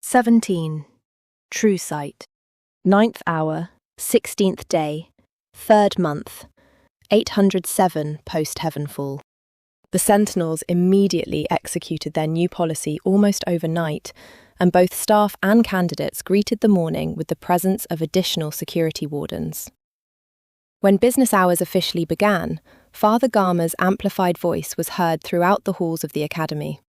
17. Truesight. 9th hour, 16th day, 3rd month, 807 post-Heavenfall. The Sentinels immediately executed their new policy almost overnight, and both staff and candidates greeted the morning with the presence of additional security wardens. When business hours officially began, Father Garma's amplified voice was heard throughout the halls of the Academy.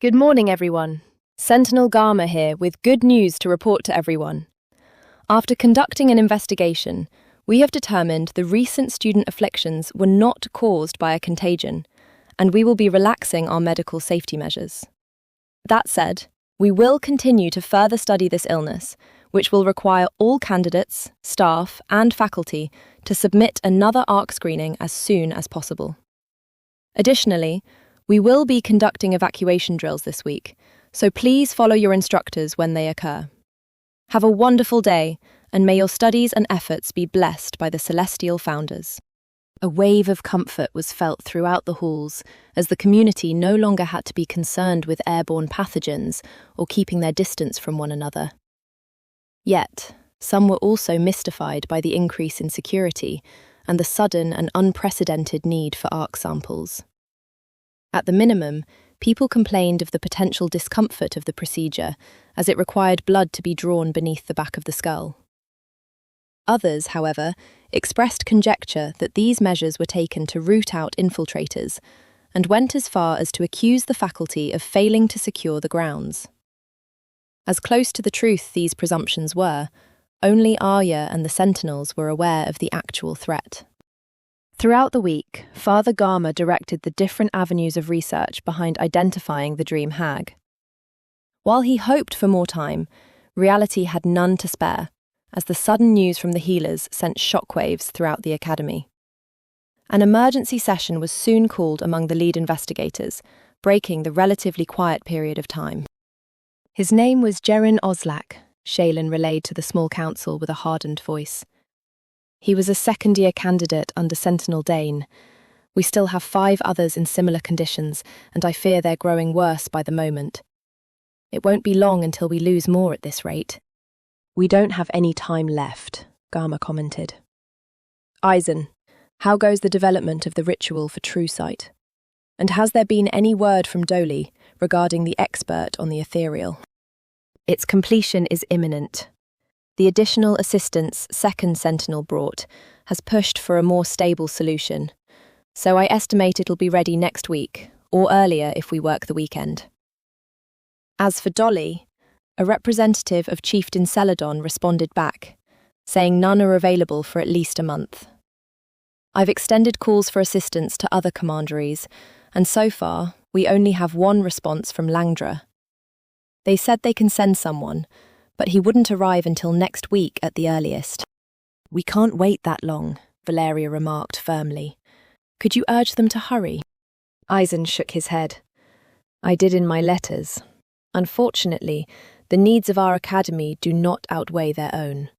Good morning, everyone. Sentinel Garma here with good news to report to everyone. After conducting an investigation, we have determined the recent student afflictions were not caused by a contagion, and we will be relaxing our medical safety measures. That said, we will continue to further study this illness, which will require all candidates, staff, and faculty to submit another ARC screening as soon as possible. Additionally, we will be conducting evacuation drills this week, so please follow your instructors when they occur. Have a wonderful day, and may your studies and efforts be blessed by the celestial founders. A wave of comfort was felt throughout the halls as the community no longer had to be concerned with airborne pathogens or keeping their distance from one another. Yet, some were also mystified by the increase in security and the sudden and unprecedented need for ARC samples. At the minimum, people complained of the potential discomfort of the procedure, as it required blood to be drawn beneath the back of the skull. Others, however, expressed conjecture that these measures were taken to root out infiltrators, and went as far as to accuse the faculty of failing to secure the grounds. As close to the truth these presumptions were, only Ariya and the Sentinels were aware of the actual threat. Throughout the week, Father Garma directed the different avenues of research behind identifying the dream hag. While he hoped for more time, reality had none to spare, as the sudden news from the healers sent shockwaves throughout the Academy. An emergency session was soon called among the lead investigators, breaking the relatively quiet period of time. His name was Jerin Ovyliax, Shaylin relayed to the small council with a hardened voice. He was a second-year candidate under Sentinel Dane. We still have 5 others in similar conditions, and I fear they're growing worse by the moment. It won't be long until we lose more at this rate. We don't have any time left, Garma commented. Eisen, how goes the development of the ritual for Truesight? And has there been any word from Dolly regarding the expert on the ethereal? Its completion is imminent. The additional assistance Second Sentinel brought has pushed for a more stable solution, so I estimate it'll be ready next week, or earlier if we work the weekend. As for Dolly, a representative of Chieftain Celadon responded back, saying none are available for at least a month. I've extended calls for assistance to other commanderies, and so far, we only have one response from Langdra. They said they can send someone, but he wouldn't arrive until next week at the earliest. We can't wait that long, Valeria remarked firmly. Could you urge them to hurry? Eisen shook his head. I did in my letters. Unfortunately, the needs of our academy do not outweigh their own.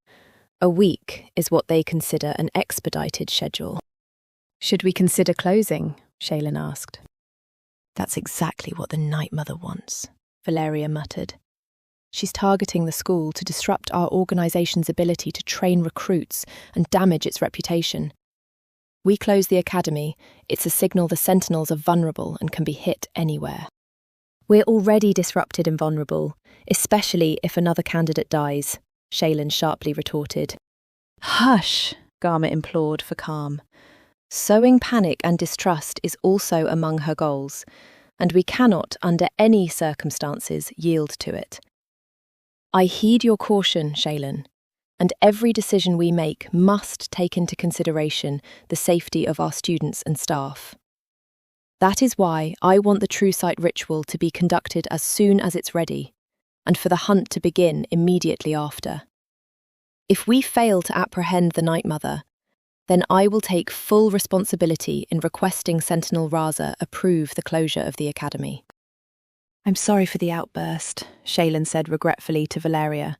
A week is what they consider an expedited schedule. Should we consider closing? Shaylin asked. That's exactly what the Night Mother wants, Valeria muttered. She's targeting the school to disrupt our organization's ability to train recruits and damage its reputation. We close the academy, it's a signal the Sentinels are vulnerable and can be hit anywhere. We're already disrupted and vulnerable, especially if another candidate dies, Shaylin sharply retorted. Hush, Garma implored for calm. Sowing panic and distrust is also among her goals, and we cannot, under any circumstances, yield to it. I heed your caution, Shaylin, and every decision we make must take into consideration the safety of our students and staff. That is why I want the Truesight ritual to be conducted as soon as it's ready, and for the hunt to begin immediately after. If we fail to apprehend the Night Mother, then I will take full responsibility in requesting Sentinel Raza approve the closure of the academy. I'm sorry for the outburst, Shaylin said regretfully to Valeria.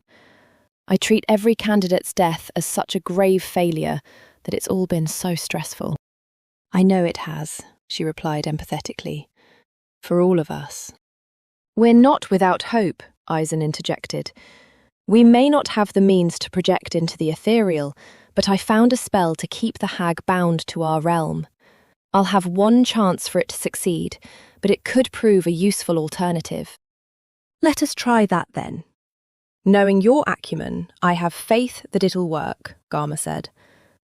I treat every candidate's death as such a grave failure that it's all been so stressful. I know it has, she replied empathetically. For all of us. We're not without hope, Eisen interjected. We may not have the means to project into the ethereal, but I found a spell to keep the hag bound to our realm. I'll have one chance for it to succeed, but it could prove a useful alternative. Let us try that then. Knowing your acumen, I have faith that it'll work, Garma said.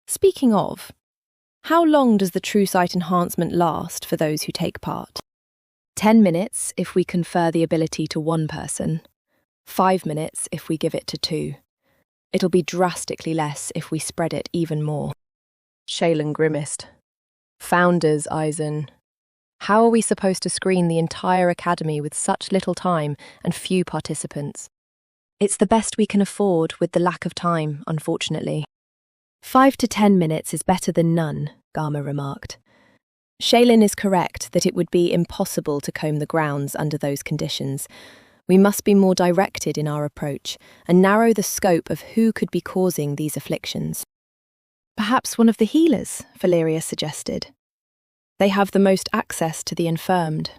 Speaking of, how long does the Truesight enhancement last for those who take part? 10 minutes if we confer the ability to one person. 5 minutes if we give it to 2. It'll be drastically less if we spread it even more. Shaylin grimaced. Founders, Eisen. How are we supposed to screen the entire academy with such little time and few participants? It's the best we can afford with the lack of time, unfortunately. 5 to 10 minutes is better than none, Garma remarked. Shaylin is correct that it would be impossible to comb the grounds under those conditions. We must be more directed in our approach and narrow the scope of who could be causing these afflictions. Perhaps one of the healers, Valeria suggested. They have the most access to the infirmed.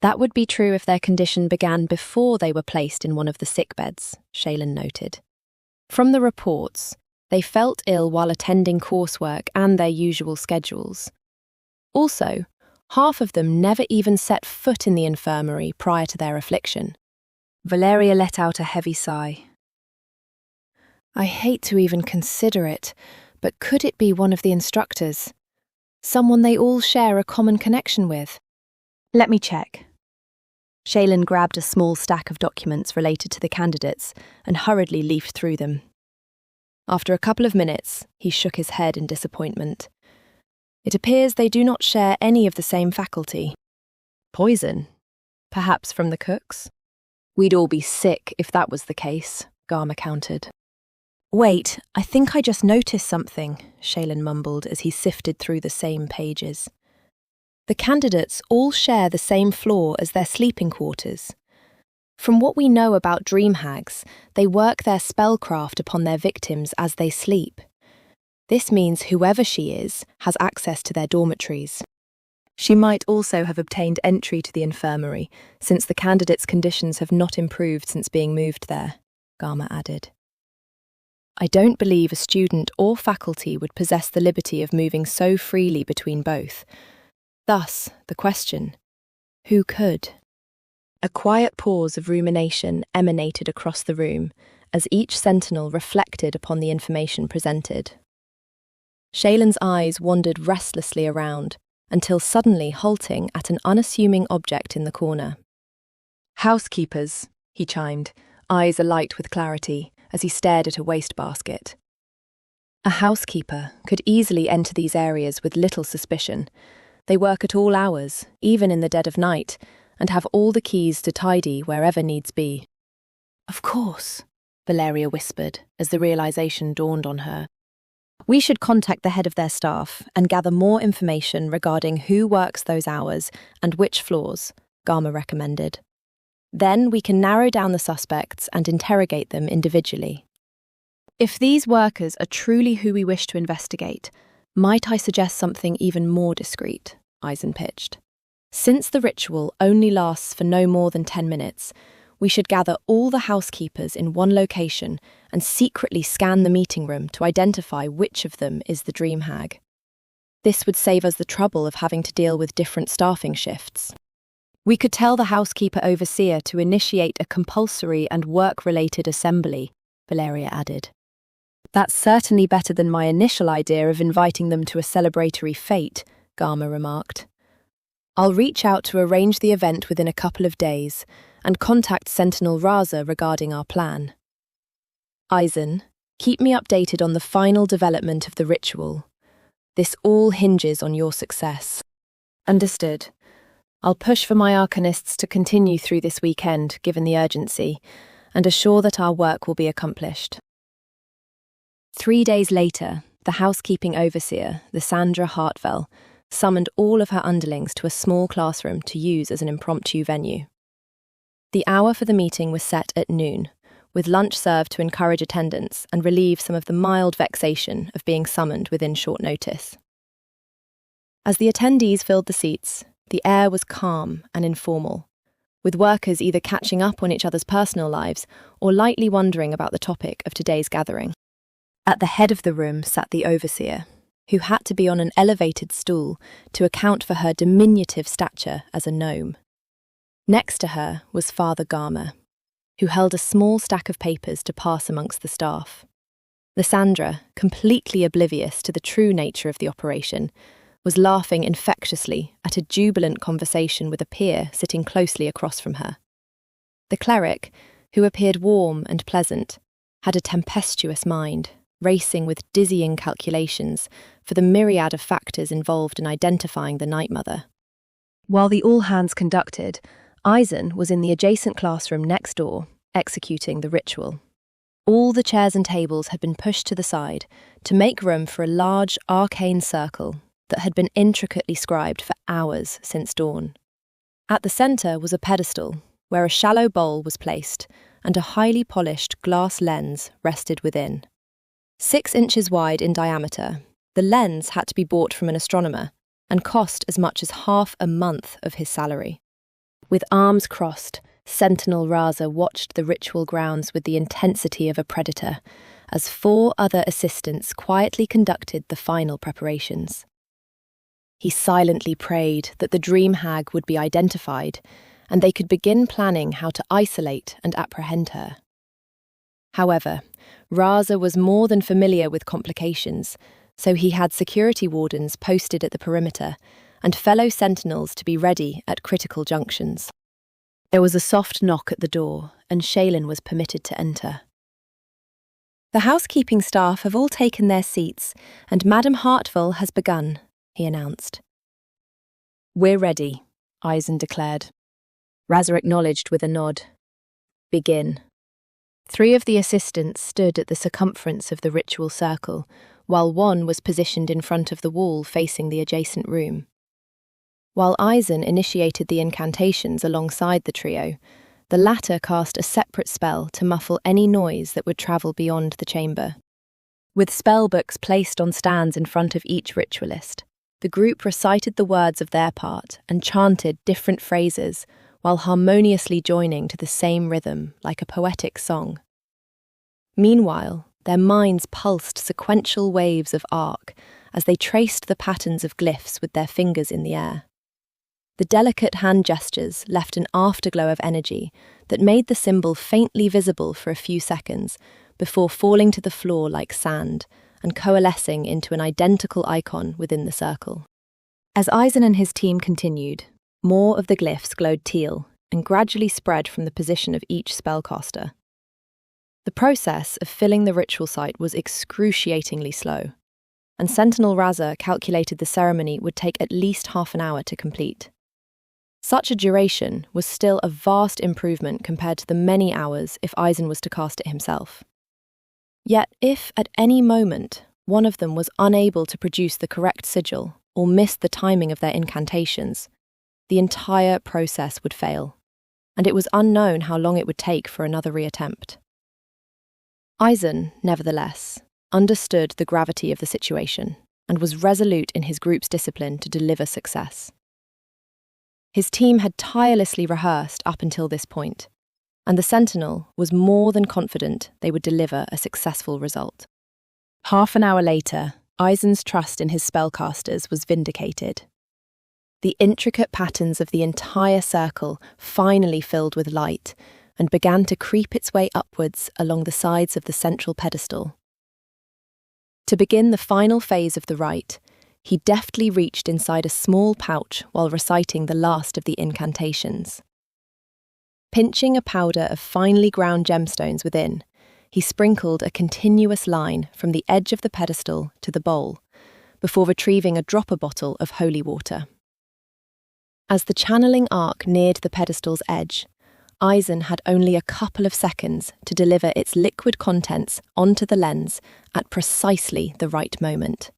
That would be true if their condition began before they were placed in one of the sickbeds, Shaylin noted. From the reports, they felt ill while attending coursework and their usual schedules. Also, half of them never even set foot in the infirmary prior to their affliction. Valeria let out a heavy sigh. I hate to even consider it, but could it be one of the instructors? Someone they all share a common connection with? Let me check. Shaylin grabbed a small stack of documents related to the candidates and hurriedly leafed through them. After a couple of minutes, he shook his head in disappointment. It appears they do not share any of the same faculty. Poison? Perhaps from the cooks? We'd all be sick if that was the case, Garma countered. Wait, I think I just noticed something, Shaylin mumbled as he sifted through the same pages. The candidates all share the same floor as their sleeping quarters. From what we know about dream hags, they work their spellcraft upon their victims as they sleep. This means whoever she is has access to their dormitories. She might also have obtained entry to the infirmary, since the candidate's conditions have not improved since being moved there, Garma added. I don't believe a student or faculty would possess the liberty of moving so freely between both. Thus, the question, who could? A quiet pause of rumination emanated across the room as each sentinel reflected upon the information presented. Shaylin's eyes wandered restlessly around until suddenly halting at an unassuming object in the corner. Housekeepers, he chimed, eyes alight with clarity as he stared at a wastebasket. A housekeeper could easily enter these areas with little suspicion. They work at all hours, even in the dead of night, and have all the keys to tidy wherever needs be. Of course, Valeria whispered as the realization dawned on her. We should contact the head of their staff and gather more information regarding who works those hours and which floors, Garma recommended. Then we can narrow down the suspects and interrogate them individually. If these workers are truly who we wish to investigate, might I suggest something even more discreet? Eisen pitched. Since the ritual only lasts for no more than 10 minutes, we should gather all the housekeepers in one location and secretly scan the meeting room to identify which of them is the dream hag. This would save us the trouble of having to deal with different staffing shifts. We could tell the housekeeper overseer to initiate a compulsory and work-related assembly, Valeria added. That's certainly better than my initial idea of inviting them to a celebratory fete, Garma remarked. I'll reach out to arrange the event within a couple of days and contact Sentinel Raza regarding our plan. Eisen, keep me updated on the final development of the ritual. This all hinges on your success. Understood. I'll push for my arcanists to continue through this weekend, given the urgency, and assure that our work will be accomplished. 3 days later, the housekeeping overseer, Lysandra Hartwell, summoned all of her underlings to a small classroom to use as an impromptu venue. The hour for the meeting was set at noon, with lunch served to encourage attendance and relieve some of the mild vexation of being summoned within short notice. As the attendees filled the seats, the air was calm and informal, with workers either catching up on each other's personal lives or lightly wondering about the topic of today's gathering. At the head of the room sat the overseer, who had to be on an elevated stool to account for her diminutive stature as a gnome. Next to her was Father Garma, who held a small stack of papers to pass amongst the staff. Lysandra, completely oblivious to the true nature of the operation, was laughing infectiously at a jubilant conversation with a peer sitting closely across from her. The cleric, who appeared warm and pleasant, had a tempestuous mind, racing with dizzying calculations for the myriad of factors involved in identifying the Night Mother. While the all-hands conducted, Eisen was in the adjacent classroom next door, executing the ritual. All the chairs and tables had been pushed to the side to make room for a large arcane circle that had been intricately scribed for hours since dawn. At the centre was a pedestal, where a shallow bowl was placed and a highly polished glass lens rested within. 6 inches wide in diameter, the lens had to be bought from an astronomer and cost as much as half a month of his salary. With arms crossed, Sentinel Raza watched the ritual grounds with the intensity of a predator, as 4 other assistants quietly conducted the final preparations. He silently prayed that the dream hag would be identified, and they could begin planning how to isolate and apprehend her. However, Raza was more than familiar with complications, so he had security wardens posted at the perimeter and fellow sentinels to be ready at critical junctions. There was a soft knock at the door, and Shaylin was permitted to enter. "The housekeeping staff have all taken their seats, and Madame Hartwell has begun," he announced. "We're ready," Eisen declared. Raza acknowledged with a nod. "Begin." 3 of the assistants stood at the circumference of the ritual circle, while 1 was positioned in front of the wall facing the adjacent room. While Eisen initiated the incantations alongside the trio, the latter cast a separate spell to muffle any noise that would travel beyond the chamber. With spellbooks placed on stands in front of each ritualist, the group recited the words of their part and chanted different phrases while harmoniously joining to the same rhythm like a poetic song. Meanwhile, their minds pulsed sequential waves of arc as they traced the patterns of glyphs with their fingers in the air. The delicate hand gestures left an afterglow of energy that made the symbol faintly visible for a few seconds before falling to the floor like sand and coalescing into an identical icon within the circle. As Eisen and his team continued, more of the glyphs glowed teal and gradually spread from the position of each spellcaster. The process of filling the ritual site was excruciatingly slow, and Sentinel Raza calculated the ceremony would take at least half an hour to complete. Such a duration was still a vast improvement compared to the many hours if Eisen was to cast it himself. Yet if, at any moment, one of them was unable to produce the correct sigil or missed the timing of their incantations, the entire process would fail, and it was unknown how long it would take for another reattempt. Eisen, nevertheless, understood the gravity of the situation and was resolute in his group's discipline to deliver success. His team had tirelessly rehearsed up until this point, and the Sentinel was more than confident they would deliver a successful result. Half an hour later, Eisen's trust in his spellcasters was vindicated. The intricate patterns of the entire circle finally filled with light and began to creep its way upwards along the sides of the central pedestal. To begin the final phase of the rite, he deftly reached inside a small pouch while reciting the last of the incantations. Pinching a powder of finely ground gemstones within, he sprinkled a continuous line from the edge of the pedestal to the bowl, before retrieving a dropper bottle of holy water. As the channeling arc neared the pedestal's edge, Eisen had only a couple of seconds to deliver its liquid contents onto the lens at precisely the right moment.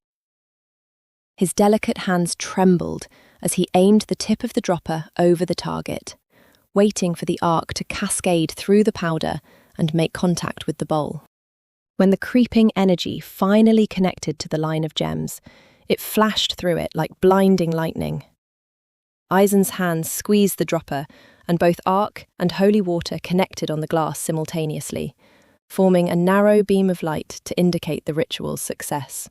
His delicate hands trembled as he aimed the tip of the dropper over the target, waiting for the arc to cascade through the powder and make contact with the bowl. When the creeping energy finally connected to the line of gems, it flashed through it like blinding lightning. Eisen's hands squeezed the dropper and both arc and holy water connected on the glass simultaneously, forming a narrow beam of light to indicate the ritual's success.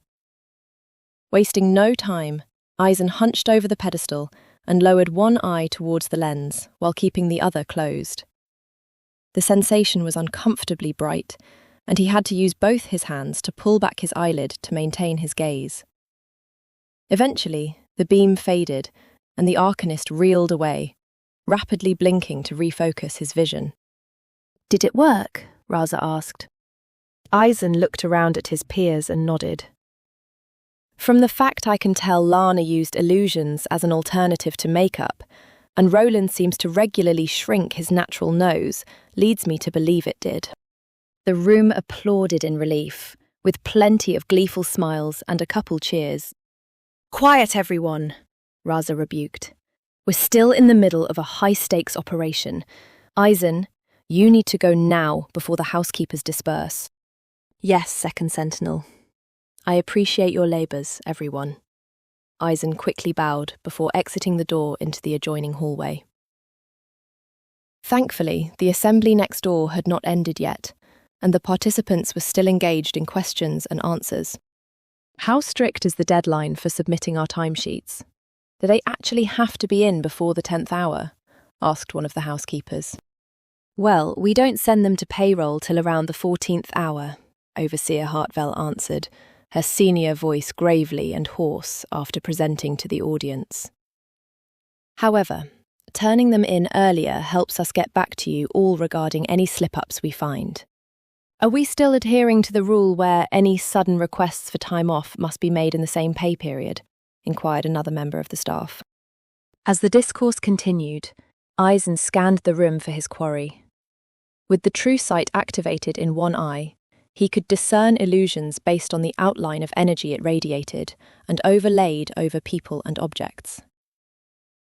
Wasting no time, Eisen hunched over the pedestal and lowered one eye towards the lens while keeping the other closed. The sensation was uncomfortably bright, and he had to use both his hands to pull back his eyelid to maintain his gaze. Eventually, the beam faded, and the Arcanist reeled away, rapidly blinking to refocus his vision. "Did it work?" Raza asked. Eisen looked around at his peers and nodded. "From the fact I can tell Lana used illusions as an alternative to makeup, and Roland seems to regularly shrink his natural nose, leads me to believe it did." The room applauded in relief, with plenty of gleeful smiles and a couple cheers. "Quiet, everyone," Raza rebuked. "We're still in the middle of a high-stakes operation. Eisen, you need to go now before the housekeepers disperse." "Yes, Second Sentinel. I appreciate your labours, everyone." Eisen quickly bowed before exiting the door into the adjoining hallway. Thankfully, the assembly next door had not ended yet, and the participants were still engaged in questions and answers. "How strict is the deadline for submitting our timesheets? Do they actually have to be in before the 10th hour?" asked one of the housekeepers. "Well, we don't send them to payroll till around the 14th hour, Overseer Hartwell answered, her senior voice gravely and hoarse after presenting to the audience. "However, turning them in earlier helps us get back to you all regarding any slip-ups we find." "Are we still adhering to the rule where any sudden requests for time off must be made in the same pay period?" inquired another member of the staff. As the discourse continued, Eisen scanned the room for his quarry. With the Truesight activated in one eye, he could discern illusions based on the outline of energy it radiated and overlaid over people and objects.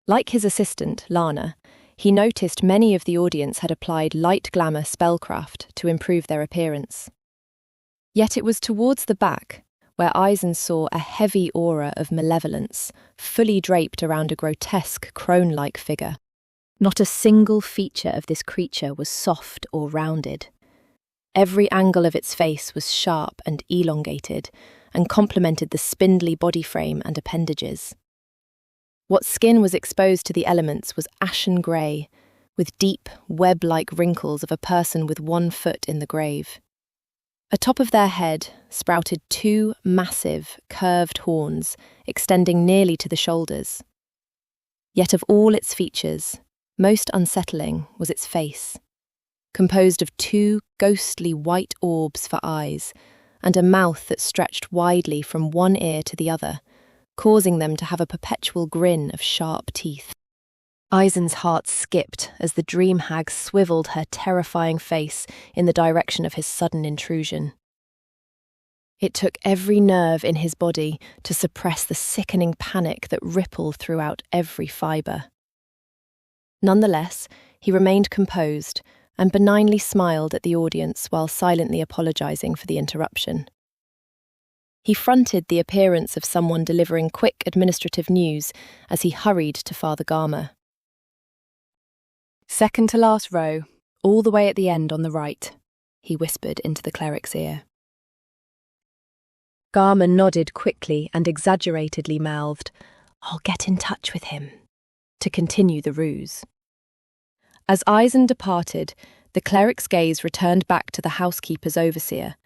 Like his assistant, Lana, he noticed many of the audience had applied light glamour spellcraft to improve their appearance. Yet it was towards the back where Eisen saw a heavy aura of malevolence, fully draped around a grotesque crone-like figure. Not a single feature of this creature was soft or rounded. Every angle of its face was sharp and elongated, and complemented the spindly body frame and appendages. What skin was exposed to the elements was ashen grey, with deep, web-like wrinkles of a person with one foot in the grave. Atop of their head sprouted two massive, curved horns extending nearly to the shoulders. Yet of all its features, most unsettling was its face, composed of two ghostly white orbs for eyes and a mouth that stretched widely from one ear to the other, causing them to have a perpetual grin of sharp teeth. Eisen's heart skipped as the dream hag swiveled her terrifying face in the direction of his sudden intrusion. It took every nerve in his body to suppress the sickening panic that rippled throughout every fibre. Nonetheless, he remained composed and benignly smiled at the audience while silently apologising for the interruption. He fronted the appearance of someone delivering quick administrative news as he hurried to Father Garma. "Second to last row, all the way at the end on the right," he whispered into the cleric's ear. Garma nodded quickly and exaggeratedly mouthed, "I'll get in touch with him," to continue the ruse. As Eisen departed, the cleric's gaze returned back to the housekeeper's overseer,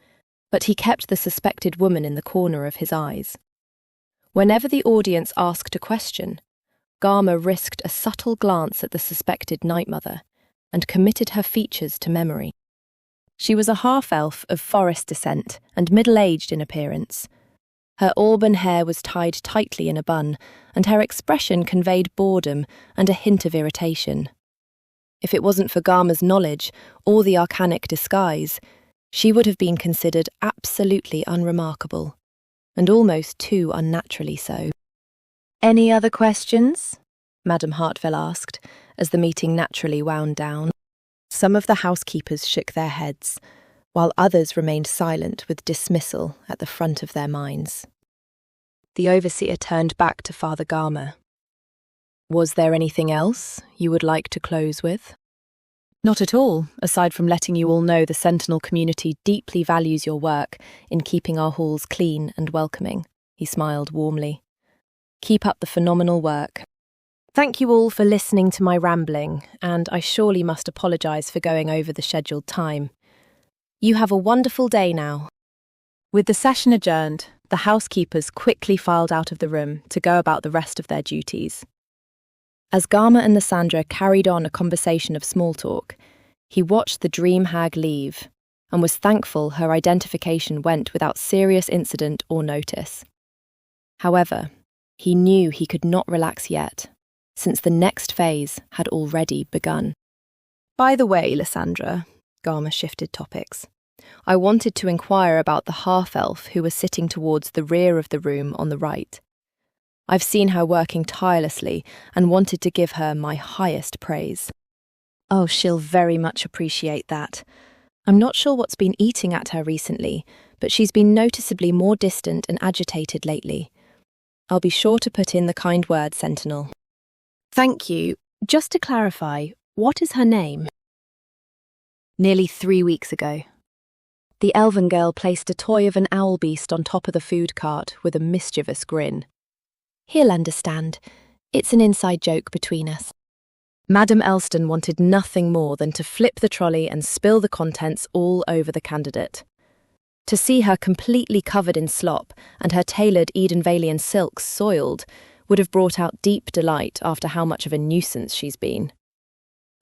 but he kept the suspected woman in the corner of his eyes. Whenever the audience asked a question, Garma risked a subtle glance at the suspected Night Mother and committed her features to memory. She was a half-elf of forest descent and middle-aged in appearance. Her auburn hair was tied tightly in a bun, and her expression conveyed boredom and a hint of irritation. If it wasn't for Garma's knowledge or the arcanic disguise, she would have been considered absolutely unremarkable, and almost too unnaturally so. "Any other questions?" Madame Hartwell asked, as the meeting naturally wound down. Some of the housekeepers shook their heads, while others remained silent with dismissal at the front of their minds. The overseer turned back to Father Garma. Was there anything else you would like to close with? Not at all, aside from letting you all know the Sentinel community deeply values your work in keeping our halls clean and welcoming, he smiled warmly. Keep up the phenomenal work. Thank you all for listening to my rambling, and I surely must apologise for going over the scheduled time. You have a wonderful day now. With the session adjourned, the housekeepers quickly filed out of the room to go about the rest of their duties. As Garma and Lysandra carried on a conversation of small talk, he watched the dream hag leave and was thankful her identification went without serious incident or notice. However, he knew he could not relax yet, since the next phase had already begun. By the way, Lysandra, Garma shifted topics. I wanted to inquire about the half-elf who was sitting towards the rear of the room on the right. I've seen her working tirelessly and wanted to give her my highest praise. Oh, she'll very much appreciate that. I'm not sure what's been eating at her recently, but she's been noticeably more distant and agitated lately. I'll be sure to put in the kind word, Sentinel. Thank you. Just to clarify, what is her name? Nearly 3 weeks ago. The elven girl placed a toy of an owl beast on top of the food cart with a mischievous grin. He'll understand. It's an inside joke between us. Madame Elston wanted nothing more than to flip the trolley and spill the contents all over the candidate. To see her completely covered in slop and her tailored Edenvalian silks soiled would have brought out deep delight after how much of a nuisance she's been.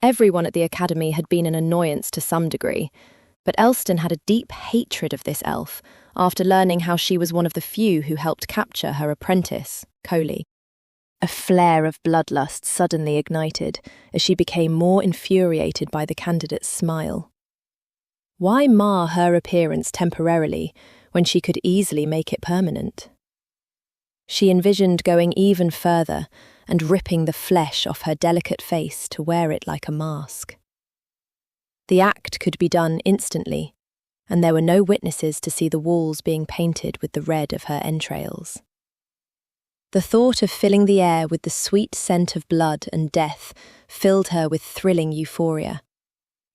Everyone at the academy had been an annoyance to some degree, but Elston had a deep hatred of this elf after learning how she was one of the few who helped capture her apprentice, Coley. A flare of bloodlust suddenly ignited as she became more infuriated by the candidate's smile. Why mar her appearance temporarily when she could easily make it permanent? She envisioned going even further and ripping the flesh off her delicate face to wear it like a mask. The act could be done instantly, and there were no witnesses to see the walls being painted with the red of her entrails. The thought of filling the air with the sweet scent of blood and death filled her with thrilling euphoria,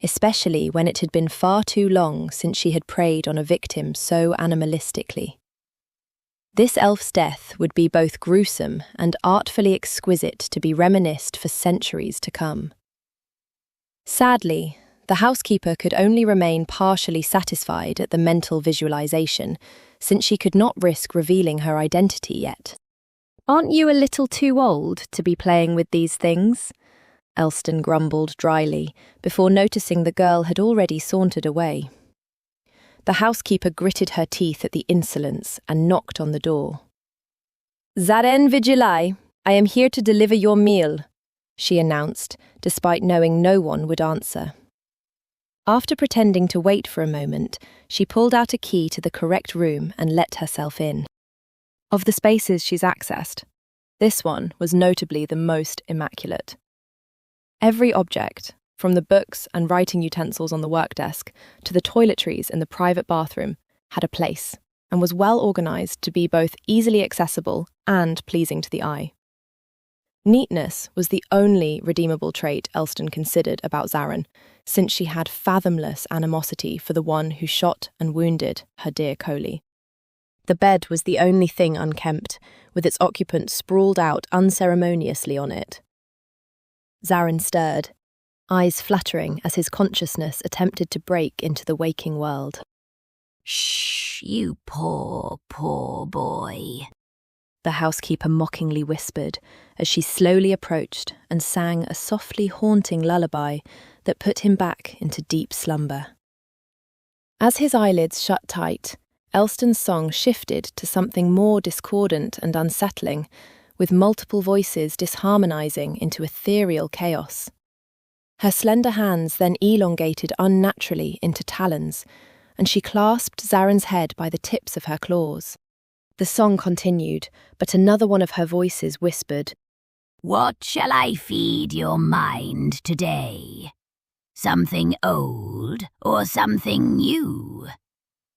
especially when it had been far too long since she had preyed on a victim so animalistically. This elf's death would be both gruesome and artfully exquisite to be reminisced for centuries to come. Sadly, the housekeeper could only remain partially satisfied at the mental visualization, since she could not risk revealing her identity yet. Aren't you a little too old to be playing with these things? Elston grumbled dryly, before noticing the girl had already sauntered away. The housekeeper gritted her teeth at the insolence and knocked on the door. Zaren Vigilai, I am here to deliver your meal, she announced, despite knowing no one would answer. After pretending to wait for a moment, she pulled out a key to the correct room and let herself in. Of the spaces she's accessed, this one was notably the most immaculate. Every object, from the books and writing utensils on the work desk to the toiletries in the private bathroom, had a place and was well organised to be both easily accessible and pleasing to the eye. Neatness was the only redeemable trait Elston considered about Zaren, since she had fathomless animosity for the one who shot and wounded her dear Coley. The bed was the only thing unkempt, with its occupant sprawled out unceremoniously on it. Zaren stirred, eyes fluttering as his consciousness attempted to break into the waking world. Shh, you poor, poor boy, the housekeeper mockingly whispered as she slowly approached and sang a softly haunting lullaby that put him back into deep slumber. As his eyelids shut tight, Elston's song shifted to something more discordant and unsettling, with multiple voices disharmonizing into ethereal chaos. Her slender hands then elongated unnaturally into talons, and she clasped Zaren's head by the tips of her claws. The song continued, but another one of her voices whispered, "What shall I feed your mind today? Something old or something new?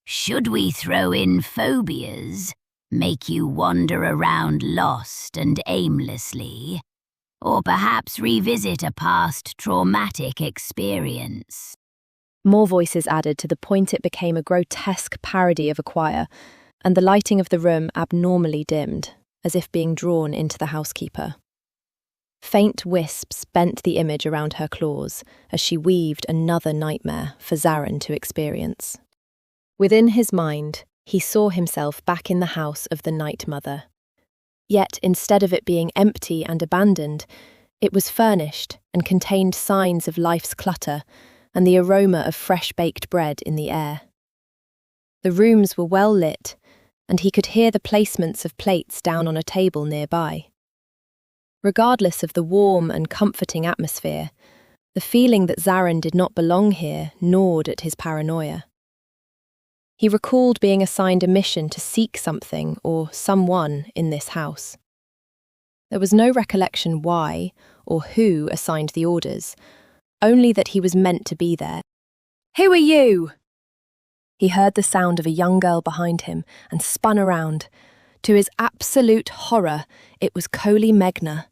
Should we throw in phobias, make you wander around lost and aimlessly? or perhaps revisit a past traumatic experience. More voices added to the point it became a grotesque parody of a choir, and the lighting of the room abnormally dimmed, as if being drawn into the housekeeper. Faint wisps bent the image around her claws as she weaved another nightmare for Zarin to experience. Within his mind, he saw himself back in the house of the Night Mother. Yet, instead of it being empty and abandoned, it was furnished and contained signs of life's clutter and the aroma of fresh-baked bread in the air. The rooms were well lit, and he could hear the placements of plates down on a table nearby. Regardless of the warm and comforting atmosphere, the feeling that Zarin did not belong here gnawed at his paranoia. He recalled being assigned a mission to seek something or someone in this house. There was no recollection why or who assigned the orders, only that he was meant to be there. "Who are you?" He heard the sound of a young girl behind him and spun around. To his absolute horror, it was Coley Megna,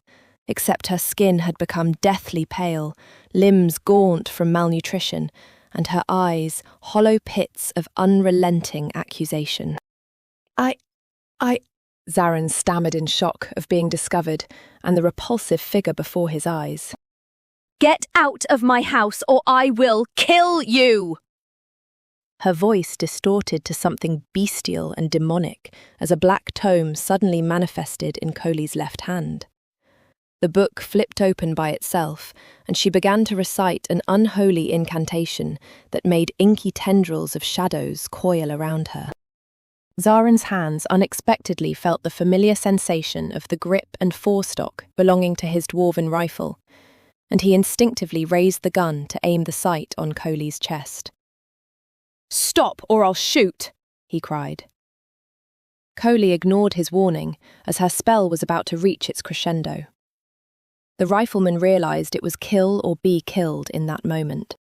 except her skin had become deathly pale, limbs gaunt from malnutrition, and her eyes hollow pits of unrelenting accusation. I... Zarin stammered in shock of being discovered and the repulsive figure before his eyes. "Get out of my house or I will kill you!" Her voice distorted to something bestial and demonic as a black tome suddenly manifested in Coley's left hand. The book flipped open by itself, and she began to recite an unholy incantation that made inky tendrils of shadows coil around her. Zarin's hands unexpectedly felt the familiar sensation of the grip and forestock belonging to his dwarven rifle, and he instinctively raised the gun to aim the sight on Coley's chest. "Stop, or I'll shoot!" he cried. Coley ignored his warning as her spell was about to reach its crescendo. The rifleman realized it was kill or be killed in that moment.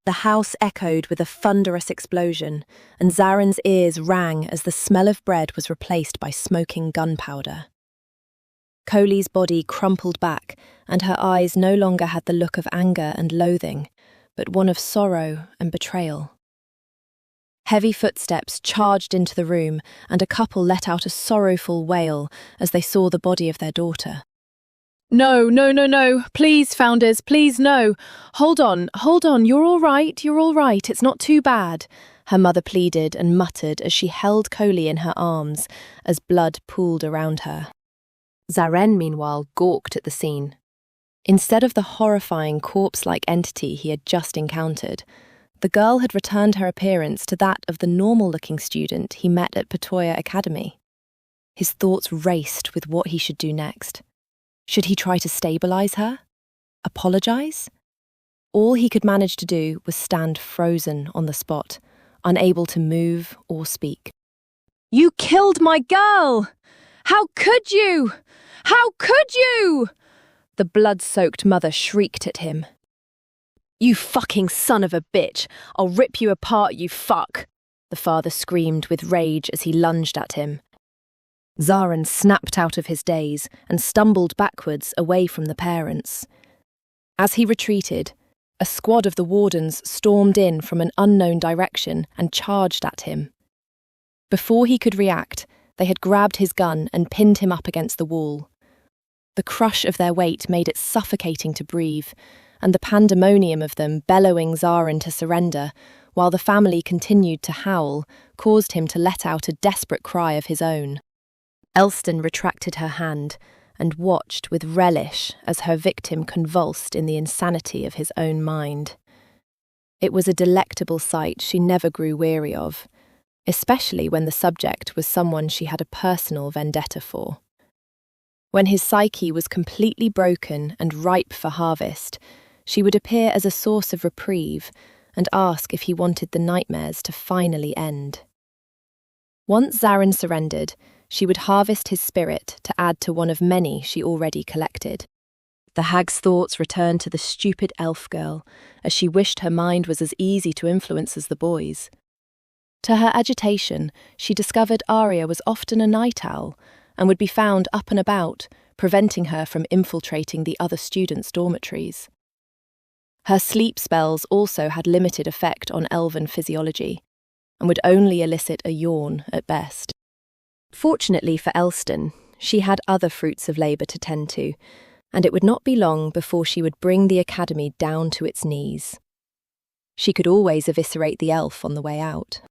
The house echoed with a thunderous explosion, and Zarin's ears rang as the smell of bread was replaced by smoking gunpowder. Coley's body crumpled back, and her eyes no longer had the look of anger and loathing, but one of sorrow and betrayal. Heavy footsteps charged into the room, and a couple let out a sorrowful wail as they saw the body of their daughter. "No, no, no, no. Please, Founders, please, no. Hold on. You're all right. It's not too bad," her mother pleaded and muttered as she held Coley in her arms as blood pooled around her. Zarin, meanwhile, gawked at the scene. Instead of the horrifying corpse-like entity he had just encountered, the girl had returned her appearance to that of the normal-looking student he met at DarkAcademia. His thoughts raced with what he should do next. Should he try to stabilize her? Apologize? All he could manage to do was stand frozen on the spot, unable to move or speak. "You killed my girl! How could you? How could you?" The blood-soaked mother shrieked at him. "You fucking son of a bitch! I'll rip you apart, you fuck!" the father screamed with rage as he lunged at him. Zarin snapped out of his daze and stumbled backwards away from the parents. As he retreated, a squad of the wardens stormed in from an unknown direction and charged at him. Before he could react, they had grabbed his gun and pinned him up against the wall. The crush of their weight made it suffocating to breathe, and the pandemonium of them bellowing Zarin to surrender, while the family continued to howl, caused him to let out a desperate cry of his own. Elston retracted her hand and watched with relish as her victim convulsed in the insanity of his own mind. It was a delectable sight she never grew weary of, especially when the subject was someone she had a personal vendetta for. When his psyche was completely broken and ripe for harvest, she would appear as a source of reprieve and ask if he wanted the nightmares to finally end. Once Zarin surrendered, she would harvest his spirit to add to one of many she already collected. The hag's thoughts returned to the stupid elf girl, as she wished her mind was as easy to influence as the boys. To her agitation, she discovered Ariya was often a night owl, and would be found up and about, preventing her from infiltrating the other students' dormitories. Her sleep spells also had limited effect on elven physiology, and would only elicit a yawn at best. Fortunately for Elston, she had other fruits of labour to tend to, and it would not be long before she would bring the academy down to its knees. She could always eviscerate the elf on the way out.